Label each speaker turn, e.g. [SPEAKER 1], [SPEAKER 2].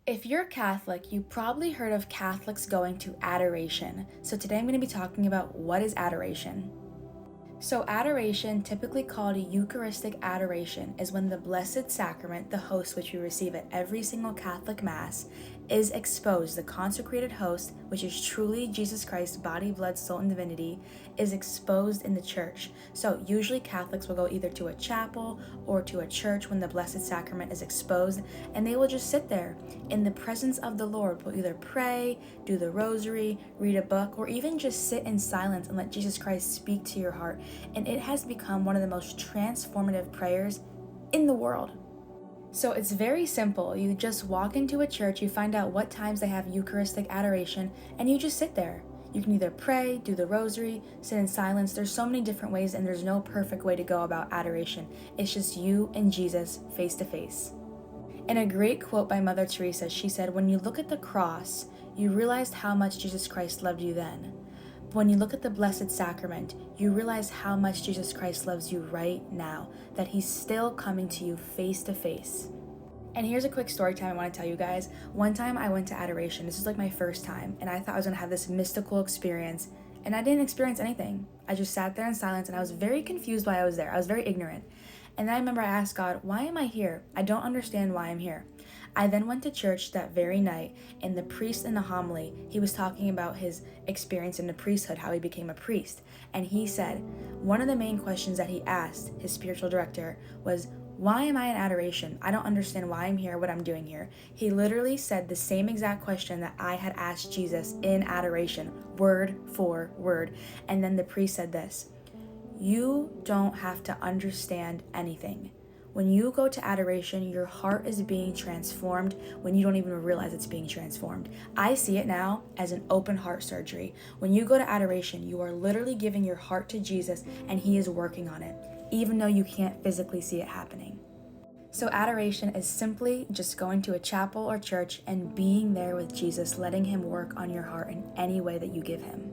[SPEAKER 1] If you're Catholic, you probably heard of Catholics going to adoration. So today I'm going to be talking about what is adoration. So, adoration, typically called Eucharistic adoration, is when the Blessed Sacrament, the host which we receive at every single Catholic Mass, is exposed. The consecrated host, which is truly Jesus Christ's body, blood, soul, and divinity, is exposed in the church. So, usually Catholics will go either to a chapel or to a church when the Blessed Sacrament is exposed, and they will just sit there in the presence of the Lord. Will either pray, do the rosary, read a book, or even just sit in silence and let Jesus Christ speak to your heart. And it has become one of the most transformative prayers in the world. So it's very simple. You just walk into a church, you find out what times they have Eucharistic adoration, and you just sit there. You can either pray, do the rosary, sit in silence. There's so many different ways, and there's no perfect way to go about adoration. It's just you and Jesus face to face. In a great quote by Mother Teresa, she said, "When you look at the cross, you realized how much Jesus Christ loved you then. But when you look at the Blessed Sacrament, you realize how much Jesus Christ loves you right now, that he's still coming to you face to face." And here's a quick story time I want to tell you guys. One time I went to adoration. This was like my first time, and I thought I was going to have this mystical experience, and I didn't experience anything. I just sat there in silence, and I was very confused why I was there. I was very ignorant. And then I remember I asked God, "Why am I here? I don't understand why I'm here." I then went to church that very night, and the priest in the homily, he was talking about his experience in the priesthood, how he became a priest. And he said, one of the main questions that he asked his spiritual director was, "Why am I in adoration? I don't understand why I'm here, what I'm doing here." He literally said the same exact question that I had asked Jesus in adoration, word for word. And then the priest said this, "You don't have to understand anything. When you go to adoration, your heart is being transformed when you don't even realize it's being transformed." I see it now as an open heart surgery. When you go to adoration, you are literally giving your heart to Jesus, and he is working on it, even though you can't physically see it happening. So adoration is simply just going to a chapel or church and being there with Jesus, letting him work on your heart in any way that you give him.